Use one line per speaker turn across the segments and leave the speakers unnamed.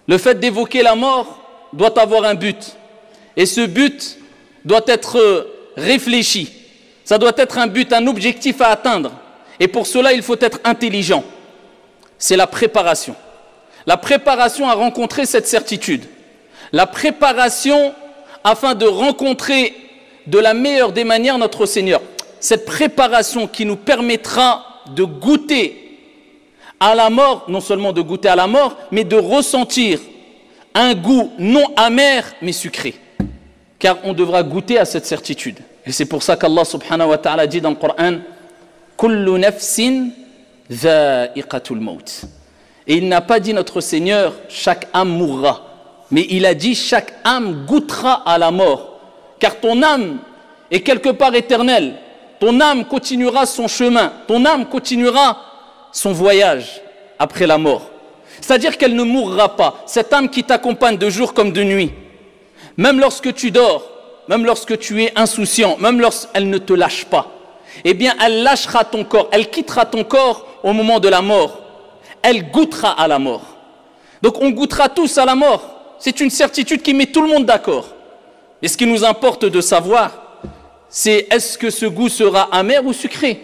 Le fait d'évoquer la mort doit avoir un but. Et ce but doit être réfléchi. Ça doit être un but, un objectif à atteindre. Et pour cela, il faut être intelligent. C'est la préparation. La préparation à rencontrer cette certitude. La préparation afin de rencontrer de la meilleure des manières notre Seigneur. Cette préparation qui nous permettra de goûter à la mort, non seulement de goûter à la mort, mais de ressentir un goût non amer, mais sucré. Car on devra goûter à cette certitude. Et c'est pour ça qu'Allah subhanahu wa ta'ala dit dans le Coran « Kullu nafsin dha'iqatul maut » Et il n'a pas dit notre Seigneur « chaque âme mourra ». Mais il a dit « chaque âme goûtera à la mort ». Car ton âme est quelque part éternelle. Ton âme continuera son chemin. Ton âme continuera son voyage après la mort. C'est-à-dire qu'elle ne mourra pas. Cette âme qui t'accompagne de jour comme de nuit. Même lorsque tu dors, même lorsque tu es insouciant, même lorsqu'elle ne te lâche pas. Eh bien, elle lâchera ton corps. Elle quittera ton corps au moment de la mort. Elle goûtera à la mort. Donc on goûtera tous à la mort. C'est une certitude qui met tout le monde d'accord. Et ce qui nous importe de savoir, c'est est-ce que ce goût sera amer ou sucré?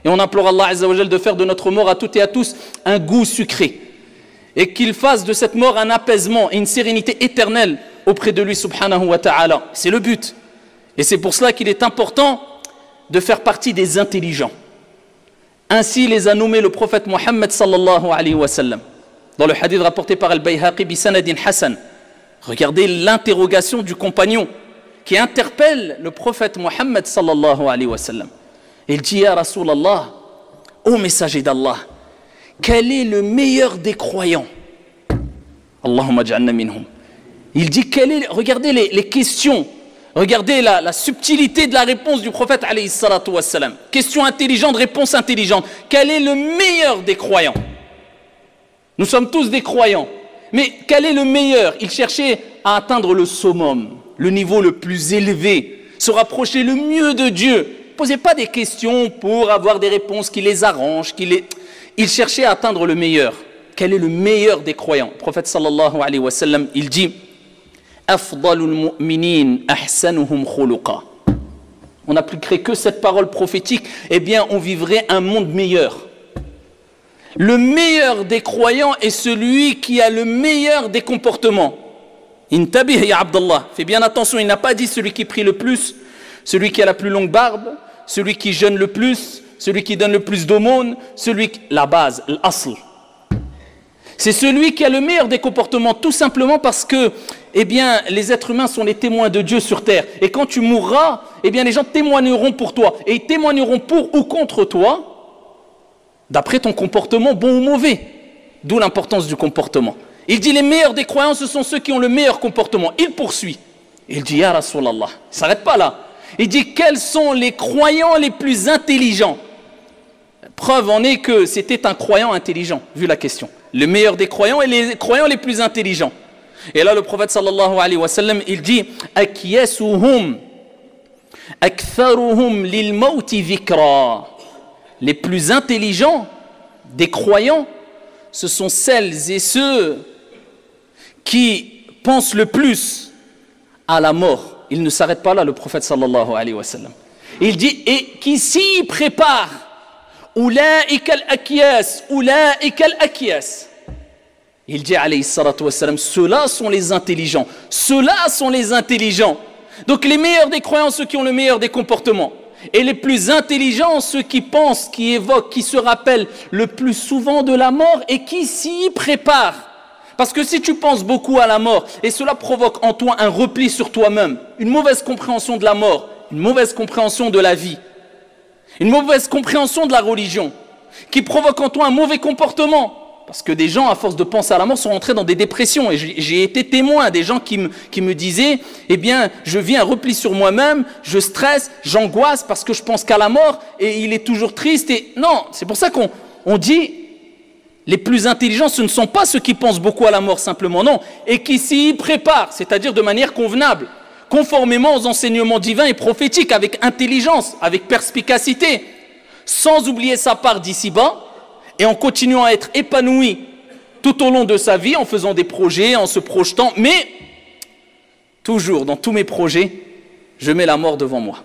Et on implore Allah Azza wa Jal de faire de notre mort à toutes et à tous un goût sucré. Et qu'il fasse de cette mort un apaisement et une sérénité éternelle auprès de lui subhanahu wa ta'ala. C'est le but. Et c'est pour cela qu'il est important de faire partie des intelligents. Ainsi les a nommés le prophète Mohammed sallallahu alayhi wa sallam. Dans le hadith rapporté par Al-Bayhaqi bi sanadin Hassan. Regardez l'interrogation du compagnon qui interpelle le prophète Mohammed sallallahu alayhi wa sallam. Il dit, Ya Rasulallah, ô messager d'Allah, quel est le meilleur des croyants? Allahumma ja'alna minhum. Il dit, regardez les questions, regardez la subtilité de la réponse du prophète alayhi salatu wassalam. Question intelligente, réponse intelligente. Quel est le meilleur des croyants? Nous sommes tous des croyants. Mais quel est le meilleur? Il cherchait à atteindre le summum, le niveau le plus élevé, se rapprocher le mieux de Dieu. Ne posez pas des questions pour avoir des réponses qui les arrangent. Il cherchait à atteindre le meilleur. Quel est le meilleur des croyants? Le prophète sallallahu alayhi wa sallam, il dit Afdalul mu'minin ahsanuhum khuluqa. On n'appliquerait que cette parole prophétique, eh bien on vivrait un monde meilleur. Le meilleur des croyants est celui qui a le meilleur des comportements. Intabih ya Abdallah, fais bien attention, il n'a pas dit celui qui prie le plus, celui qui a la plus longue barbe, celui qui jeûne le plus, celui qui donne le plus d'aumônes, la base, l'asl. C'est celui qui a le meilleur des comportements, tout simplement parce que, eh bien, les êtres humains sont les témoins de Dieu sur terre. Et quand tu mourras, eh bien, les gens témoigneront pour toi. Et ils témoigneront pour ou contre toi, d'après ton comportement, bon ou mauvais. D'où l'importance du comportement. Il dit, les meilleurs des croyants, ce sont ceux qui ont le meilleur comportement. Il poursuit. Il dit, Ya Rasulallah, il ne s'arrête pas là. Il dit, quels sont les croyants les plus intelligents? Preuve en est que c'était un croyant intelligent, vu la question. Le meilleur des croyants et les croyants les plus intelligents. Et là, le prophète sallallahu alayhi wa sallam, il dit Akyasuhum aktharuhum lil mawti dhikra. Les plus intelligents des croyants, ce sont celles et ceux qui pensent le plus à la mort. Il ne s'arrête pas là, le prophète sallallahu alayhi wa sallam. Il dit et qui s'y prépare. Ulaïka al-akyas, ulaïka al-akyas. Il dit alayhi salatu wassalam, ceux-là sont les intelligents. Ceux-là sont les intelligents. Donc les meilleurs des croyants, ceux qui ont le meilleur des comportements. Et les plus intelligents, ceux qui pensent, qui évoquent, qui se rappellent le plus souvent de la mort et qui s'y préparent. Parce que si tu penses beaucoup à la mort, et cela provoque en toi un repli sur toi-même, une mauvaise compréhension de la mort, une mauvaise compréhension de la vie, une mauvaise compréhension de la religion, qui provoque en toi un mauvais comportement. Parce que des gens, à force de penser à la mort, sont rentrés dans des dépressions. Et j'ai été témoin des gens qui me disaient, eh bien, je vis un repli sur moi-même, je stresse, j'angoisse parce que je pense qu'à la mort, et il est toujours triste. Et non, c'est pour ça qu'on dit, les plus intelligents, ce ne sont pas ceux qui pensent beaucoup à la mort simplement, non, et qui s'y préparent, c'est-à-dire de manière convenable, conformément aux enseignements divins et prophétiques, avec intelligence, avec perspicacité, sans oublier sa part d'ici-bas, et en continuant à être épanoui tout au long de sa vie en faisant des projets, en se projetant, mais toujours dans tous mes projets, je mets la mort devant moi.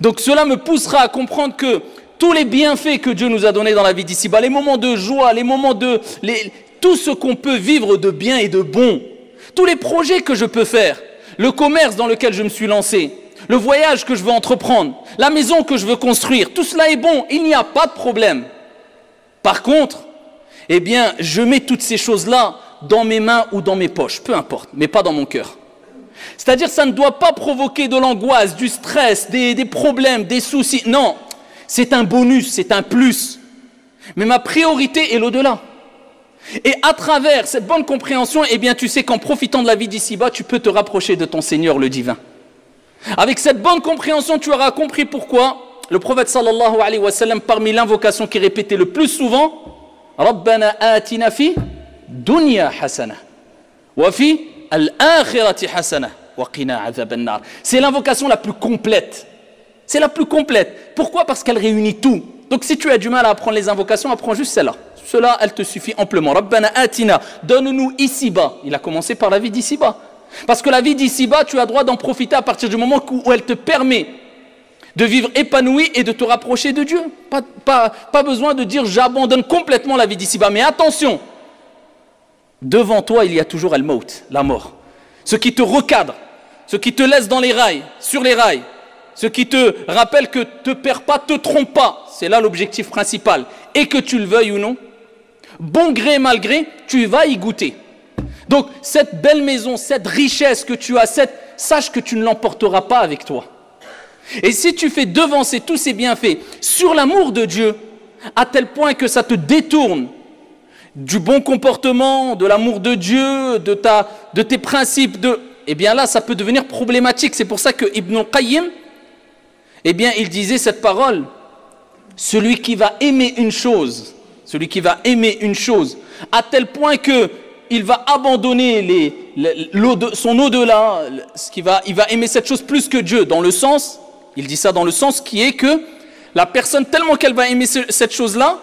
Donc cela me poussera à comprendre que tous les bienfaits que Dieu nous a donnés dans la vie d'ici-bas, les moments de joie, les moments de... tout ce qu'on peut vivre de bien et de bon, tous les projets que je peux faire, le commerce dans lequel je me suis lancé, le voyage que je veux entreprendre, la maison que je veux construire, tout cela est bon, il n'y a pas de problème. Par contre, eh bien, je mets toutes ces choses-là dans mes mains ou dans mes poches, peu importe, mais pas dans mon cœur. C'est-à-dire, ça ne doit pas provoquer de l'angoisse, du stress, des problèmes, des soucis. Non, c'est un bonus, c'est un plus. Mais ma priorité est l'au-delà. Et à travers cette bonne compréhension, eh bien, tu sais qu'en profitant de la vie d'ici-bas, tu peux te rapprocher de ton Seigneur, le divin. Avec cette bonne compréhension, tu auras compris pourquoi le prophète sallallahu alayhi wa sallam, parmi l'invocation qui répétait le plus souvent, Rabbana atina fi dunya hasana wa fi al-akhirati hasana wa qina adhaban nar. C'est l'invocation la plus complète. C'est la plus complète. Pourquoi? Parce qu'elle réunit tout. Donc si tu as du mal à apprendre les invocations, apprends juste celle-là. Cela, elle te suffit amplement. Rabbana atina, donne-nous ici-bas. Il a commencé par la vie d'ici-bas. Parce que la vie d'ici-bas, tu as droit d'en profiter à partir du moment où elle te permet de vivre épanoui et de te rapprocher de Dieu. Pas besoin de dire j'abandonne complètement la vie d'ici-bas. Mais attention, devant toi, il y a toujours al-maut, la mort. Ce qui te recadre, ce qui te laisse dans les rails, sur les rails, ce qui te rappelle que te perds pas, te trompe pas. C'est là l'objectif principal. Et que tu le veuilles ou non, bon gré mal gré, tu vas y goûter. Donc cette belle maison, cette richesse que tu as, sache que tu ne l'emporteras pas avec toi. Et si tu fais devancer tous ces bienfaits sur l'amour de Dieu, à tel point que ça te détourne du bon comportement, de l'amour de Dieu, de tes principes, eh bien là, ça peut devenir problématique. C'est pour ça que Ibn Qayyim, eh bien, il disait cette parole, celui qui va aimer une chose, à tel point que il va abandonner son au-delà, il va aimer cette chose plus que Dieu, dans le sens, il dit ça dans le sens qui est que la personne, tellement qu'elle va aimer cette chose-là,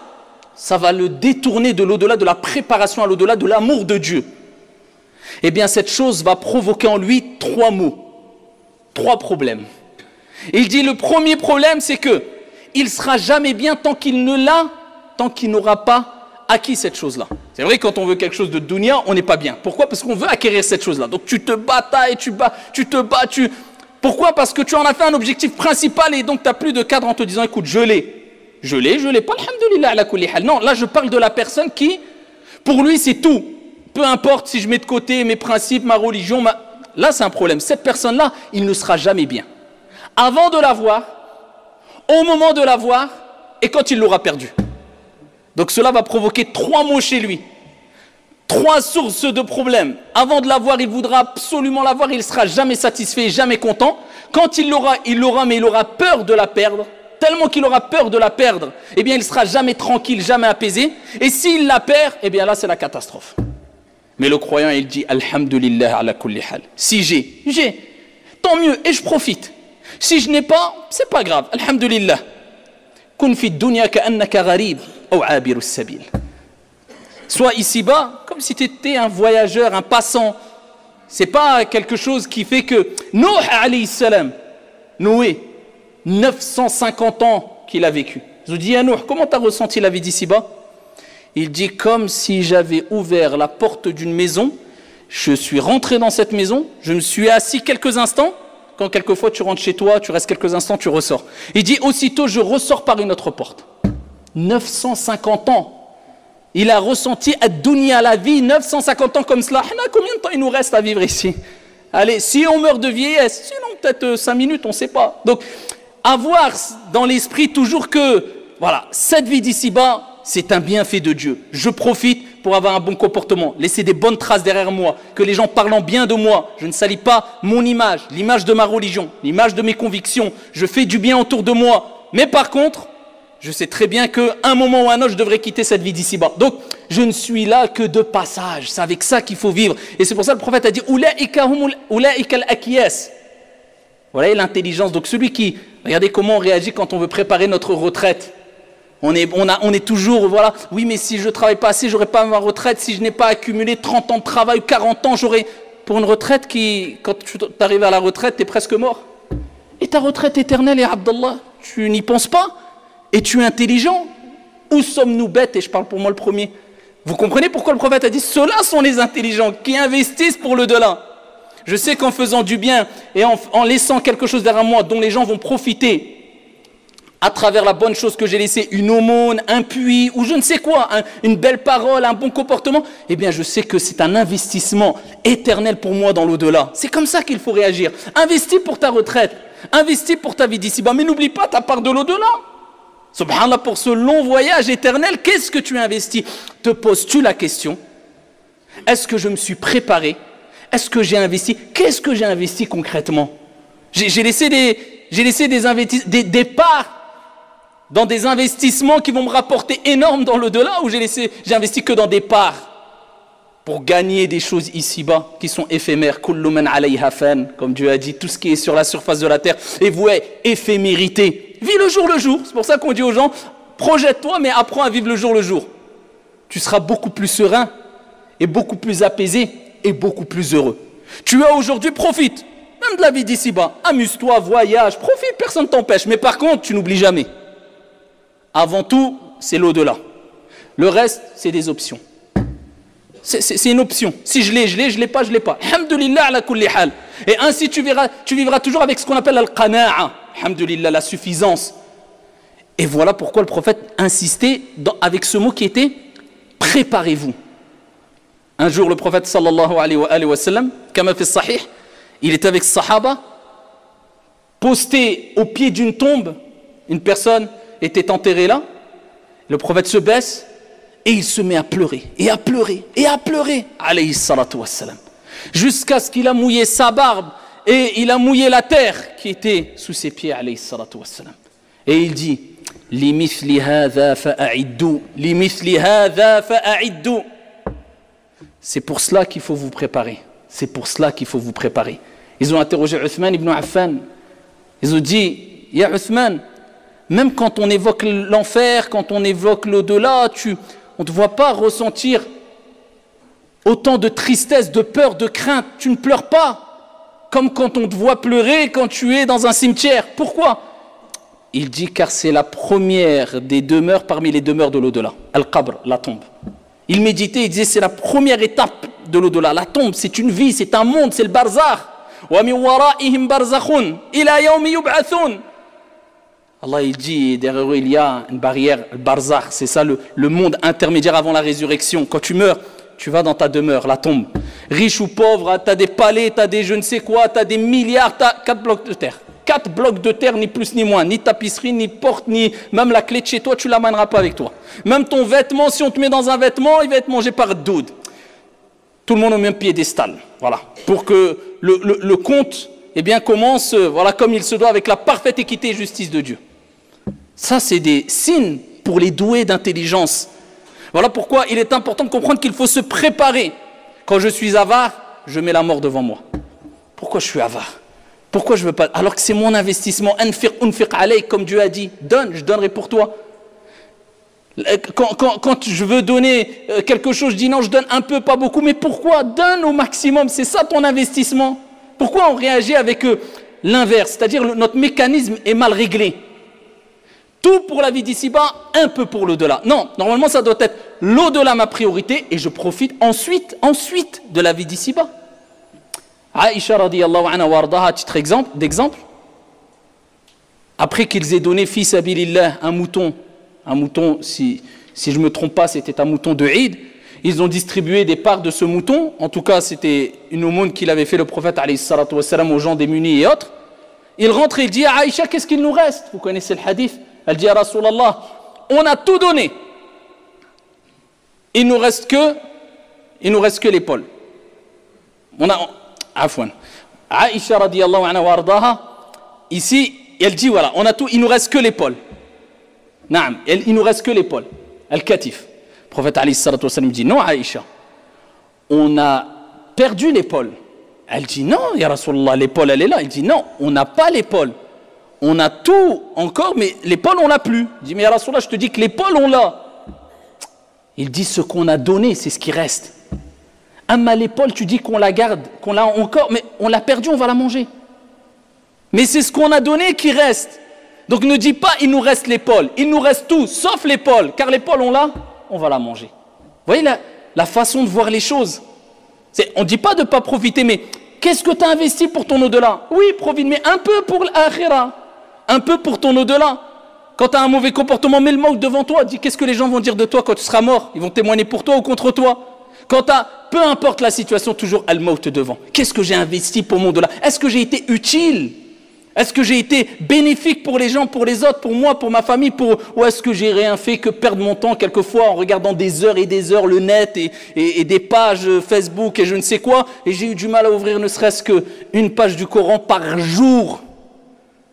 ça va le détourner de l'au-delà, de la préparation à l'au-delà, de l'amour de Dieu. Eh bien, cette chose va provoquer en lui 3 maux, 3 problèmes. Et il dit, le premier problème, c'est que il ne sera jamais bien tant qu'il n'aura pas acquis cette chose-là. C'est vrai, quand on veut quelque chose de dunya, on n'est pas bien. Pourquoi? Parce qu'on veut acquérir cette chose-là. Donc tu te batailles, tu te bats. Pourquoi? Parce que tu en as fait un objectif principal et donc tu n'as plus de cadre en te disant, écoute, je l'ai pas, alhamdoulilah, ala kulli hal. Non, là je parle de la personne qui, pour lui, c'est tout. Peu importe si je mets de côté mes principes, ma religion, là c'est un problème. Cette personne-là, il ne sera jamais bien. Avant de l'avoir, au moment de l'avoir et quand il l'aura perdu. Donc cela va provoquer 3 maux chez lui. 3 sources de problèmes. Avant de l'avoir, il voudra absolument l'avoir, il ne sera jamais satisfait, jamais content. Quand il l'aura, mais il aura peur de la perdre. Tellement qu'il aura peur de la perdre, eh bien il ne sera jamais tranquille, jamais apaisé. Et s'il la perd, eh bien là c'est la catastrophe. Mais le croyant, il dit alhamdulillah ala kulli hal. Si j'ai, tant mieux, et je profite. Si je n'ai pas, c'est pas grave, alhamdulillah. Kun fi dunya ka'annaka gharib ou abiru sabil. Sois ici-bas comme si tu étais un voyageur, un passant. C'est pas quelque chose qui fait que Nuh alayhi salam, Noé, 950 ans qu'il a vécu. Je dis à Nuh, comment tu as ressenti la vie d'ici-bas? Il dit comme si j'avais ouvert la porte d'une maison, je suis rentré dans cette maison, je me suis assis quelques instants. Quand quelquefois tu rentres chez toi, tu restes quelques instants, tu ressors. Il dit aussitôt je ressors par une autre porte. 950 ans. Il a ressenti ad-dunya, la vie, 950 ans comme cela. Combien de temps il nous reste à vivre ici? Allez, si on meurt de vieillesse, sinon peut-être 5 minutes, on ne sait pas. Donc, avoir dans l'esprit toujours que, voilà, cette vie d'ici-bas, c'est un bienfait de Dieu. Je profite pour avoir un bon comportement, laisser des bonnes traces derrière moi, que les gens parlant bien de moi, je ne salis pas mon image, l'image de ma religion, l'image de mes convictions, je fais du bien autour de moi. Mais par contre, je sais très bien qu'à un moment ou un autre, je devrais quitter cette vie d'ici-bas. Donc, je ne suis là que de passage. C'est avec ça qu'il faut vivre. Et c'est pour ça que le prophète a dit « Ulaika al-akiyas » Voilà l'intelligence. Donc celui qui, regardez comment on réagit quand on veut préparer notre retraite. On est toujours, voilà, oui, mais si je ne travaille pas assez, j'aurai pas ma retraite. Si je n'ai pas accumulé 30 ans de travail, 40 ans, j'aurai... Pour une retraite qui, quand tu arrives à la retraite, tu es presque mort. Et ta retraite éternelle, ya Abdallah, tu n'y penses pas? Et tu es intelligent? Où sommes-nous bêtes? Et je parle pour moi le premier. Vous comprenez pourquoi le prophète a dit, ceux-là sont les intelligents qui investissent pour le delà. Je sais qu'en faisant du bien et en laissant quelque chose derrière moi dont les gens vont profiter à travers la bonne chose que j'ai laissée, une aumône, un puits ou je ne sais quoi, une belle parole, un bon comportement, eh bien je sais que c'est un investissement éternel pour moi dans l'au-delà. C'est comme ça qu'il faut réagir. Investis pour ta retraite, investis pour ta vie d'ici-bas, mais n'oublie pas ta part de l'au-delà. Subhanallah, pour ce long voyage éternel, qu'est-ce que tu investis? Te poses-tu la question? Est-ce que je me suis préparé? Est-ce que j'ai investi? Qu'est-ce que j'ai investi concrètement? J'ai laissé des parts dans des investissements qui vont me rapporter énorme dans l'au-delà, ou j'ai investi que dans des parts pour gagner des choses ici-bas qui sont éphémères. Kullu man alayha fan, comme Dieu a dit, tout ce qui est sur la surface de la terre est voué éphémérité. Vis le jour le jour. C'est pour ça qu'on dit aux gens, projette-toi mais apprends à vivre le jour le jour. Tu seras beaucoup plus serein et beaucoup plus apaisé et beaucoup plus heureux. Tu as aujourd'hui, profite, même de la vie d'ici-bas. Amuse-toi, voyage, profite, personne ne t'empêche. Mais par contre, tu n'oublies jamais. Avant tout, c'est l'au-delà. Le reste, c'est des options. C'est une option. Si je l'ai pas, je l'ai pas. Alhamdulillah ala kulli hal. Et ainsi, tu vivras toujours avec ce qu'on appelle al-qana'a. Alhamdulillah, la suffisance. Et voilà pourquoi le prophète insistait avec ce mot qui était « préparez-vous ». Un jour, le prophète sallallahu alayhi wa sallam, kama fi sahih, il était avec Sahaba, posté au pied d'une tombe, une personne était enterré là, le prophète se baisse et il se met à pleurer, et à pleurer, et à pleurer, alayhi salatu wassalam, jusqu'à ce qu'il a mouillé sa barbe et il a mouillé la terre qui était sous ses pieds, alayhi salatu wassalam. Et il dit, limithli hadha fa'a'iddu, limithli hadha fa'a'iddu. C'est pour cela qu'il faut vous préparer. C'est pour cela qu'il faut vous préparer. Ils ont interrogé Uthman ibn Affan. Ils ont dit, ya Uthman, même quand on évoque l'enfer, quand on évoque l'au-delà, on ne te voit pas ressentir autant de tristesse, de peur, de crainte. Tu ne pleures pas, comme quand on te voit pleurer quand tu es dans un cimetière. Pourquoi? Il dit, car c'est la première des demeures parmi les demeures de l'au-delà. Al-Qabr, la tombe. Il méditait, il disait, c'est la première étape de l'au-delà. La tombe, c'est une vie, c'est un monde, c'est le barzakh. Wa min wara'ihim barzakhun ila yawmi yub'athun. Allah il dit, derrière eux il y a une barrière, le barzakh, c'est ça le monde intermédiaire avant la résurrection. Quand tu meurs, tu vas dans ta demeure, la tombe. Riche ou pauvre, tu as des palais, tu as des je ne sais quoi, tu as des milliards, tu as 4 blocs de terre. 4 blocs de terre, ni plus ni moins, ni tapisserie, ni porte, ni même la clé de chez toi, tu ne l'amèneras pas avec toi. Même ton vêtement, si on te met dans un vêtement, il va être mangé par doud. Tout le monde au même piédestal, voilà. Pour que le compte eh bien, commence voilà, comme il se doit, avec la parfaite équité et justice de Dieu. Ça, c'est des signes pour les doués d'intelligence. Voilà pourquoi il est important de comprendre qu'il faut se préparer. Quand je suis avare, je mets la mort devant moi. Pourquoi je suis avare? Pourquoi je ne veux pas? Alors que c'est mon investissement. Unfiq alayk, comme Dieu a dit. Donne, je donnerai pour toi. Quand je veux donner quelque chose, je dis non, je donne un peu, pas beaucoup. Mais pourquoi? Donne au maximum. C'est ça ton investissement. Pourquoi on réagit avec l'inverse? C'est-à-dire notre mécanisme est mal réglé. Tout pour la vie d'ici-bas, un peu pour l'au-delà. Non, normalement ça doit être l'au-delà ma priorité et je profite ensuite de la vie d'ici-bas. Aïcha radiyallahu anha wa ardaha, titre d'exemple, après qu'ils aient donné fi sabilillah un mouton, si je ne me trompe pas, c'était un mouton de Eid, ils ont distribué des parts de ce mouton, en tout cas c'était une aumône qu'il avait fait le prophète alayhi salatu wassalam aux gens démunis et autres. Il rentre et il dit à Aïcha, qu'est-ce qu'il nous reste? Vous connaissez le hadith. Elle dit à Rasulallah, on a tout donné. Il nous reste que l'épaule. Afwan. Aïcha radiyallahu anha wa ardaha, ici, elle dit voilà, on a tout, il nous reste que l'épaule. Naam, il nous reste que l'épaule. Al-katif. Le prophète alayhi salatu wa sallam dit non Aïcha, on a perdu l'épaule. Elle dit non, ya Rasulallah, l'épaule elle est là. Il dit non, on n'a pas l'épaule. on a tout encore, mais l'épaule, on l'a plus. Il dit, mais ya Rasulallah, je te dis que l'épaule, on l'a. Il dit, ce qu'on a donné, c'est ce qui reste. Amma l'épaule, tu dis qu'on la garde, qu'on l'a encore, mais on l'a perdue, on va la manger. Mais c'est ce qu'on a donné qui reste. Donc ne dis pas, il nous reste l'épaule. Il nous reste tout, sauf l'épaule. Car l'épaule, on l'a, on va la manger. Vous voyez la façon de voir les choses. On ne dit pas de ne pas profiter, mais qu'est-ce que tu as investi pour ton au-delà? Oui, profite, mais un peu pour l'akhira. Un peu pour ton au-delà. Quand tu as un mauvais comportement, mets le maut devant toi. Dis qu'est-ce que les gens vont dire de toi quand tu seras mort. Ils vont témoigner pour toi ou contre toi. Quand tu as, peu importe la situation, toujours al-maut devant. Qu'est-ce que j'ai investi pour mon au-delà? Est-ce que j'ai été utile? Est-ce que j'ai été bénéfique pour les gens, pour les autres, pour moi, pour ma famille, ou est-ce que j'ai rien fait que perdre mon temps quelquefois en regardant des heures et des heures le net et des pages Facebook et je ne sais quoi, et j'ai eu du mal à ouvrir ne serait-ce qu'une page du Coran par jour,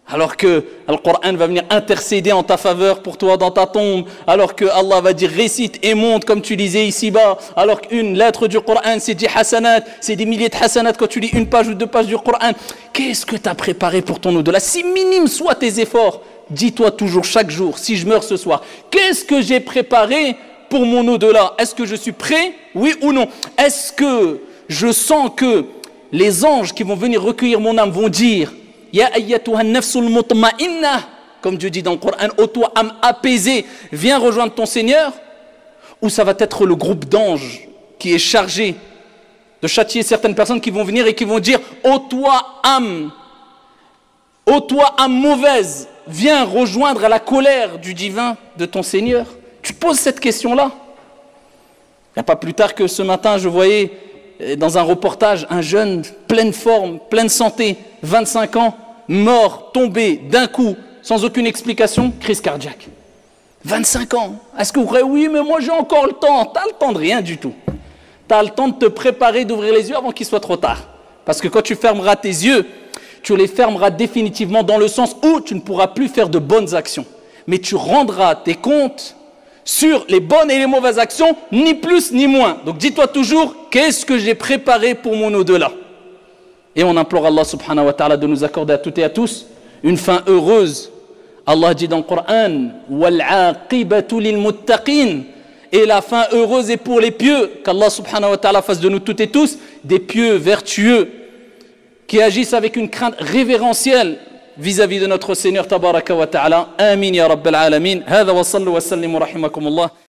alors que le Coran va venir intercéder en ta faveur pour toi dans ta tombe, alors que Allah va dire récite et monte comme tu lisais ici-bas, alors qu'une lettre du Coran c'est 10 hasanat, c'est des milliers de hasanat quand tu lis une page ou 2 pages du Coran. Qu'est-ce que tu as préparé pour ton au-delà? Si minimes soient tes efforts, dis-toi toujours chaque jour, si je meurs ce soir, qu'est-ce que j'ai préparé pour mon au-delà? Est-ce que je suis prêt? Oui ou non? Est-ce que je sens que les anges qui vont venir recueillir mon âme vont dire Ya ayyatuha nafsul mutma'inna, comme Dieu dit dans le Coran, ô toi âme apaisée, viens rejoindre ton Seigneur? Ou ça va être le groupe d'anges qui est chargé de châtier certaines personnes qui vont venir et qui vont dire ô toi âme mauvaise, viens rejoindre la colère du divin de ton Seigneur? Tu te poses cette question-là. Il n'y a pas plus tard que ce matin, je voyais dans un reportage un jeune pleine forme, pleine santé, 25 ans, mort, tombé d'un coup, sans aucune explication, crise cardiaque. 25 ans. Est-ce que vous croyez, oui, mais moi j'ai encore le temps? Tu as le temps de rien du tout. Tu as le temps de te préparer, d'ouvrir les yeux avant qu'il soit trop tard. Parce que quand tu fermeras tes yeux, tu les fermeras définitivement dans le sens où tu ne pourras plus faire de bonnes actions. Mais tu rendras tes comptes sur les bonnes et les mauvaises actions, ni plus ni moins. Donc dis-toi toujours, qu'est-ce que j'ai préparé pour mon au-delà? Et on implore Allah subhanahu wa ta'ala de nous accorder à toutes et à tous une fin heureuse. Allah dit dans le Coran وَالْعَاقِبَةُ لِلْمُتَّقِينَ, et la fin heureuse est pour les pieux. Qu'Allah subhanahu wa ta'ala fasse de nous toutes et tous des pieux vertueux qui agissent avec une crainte révérentielle vis-à-vis de notre Seigneur tabaraka wa ta'ala. Amin ya rabbal alamin. Hadha wa sallu wa sallimu rahimakumullah.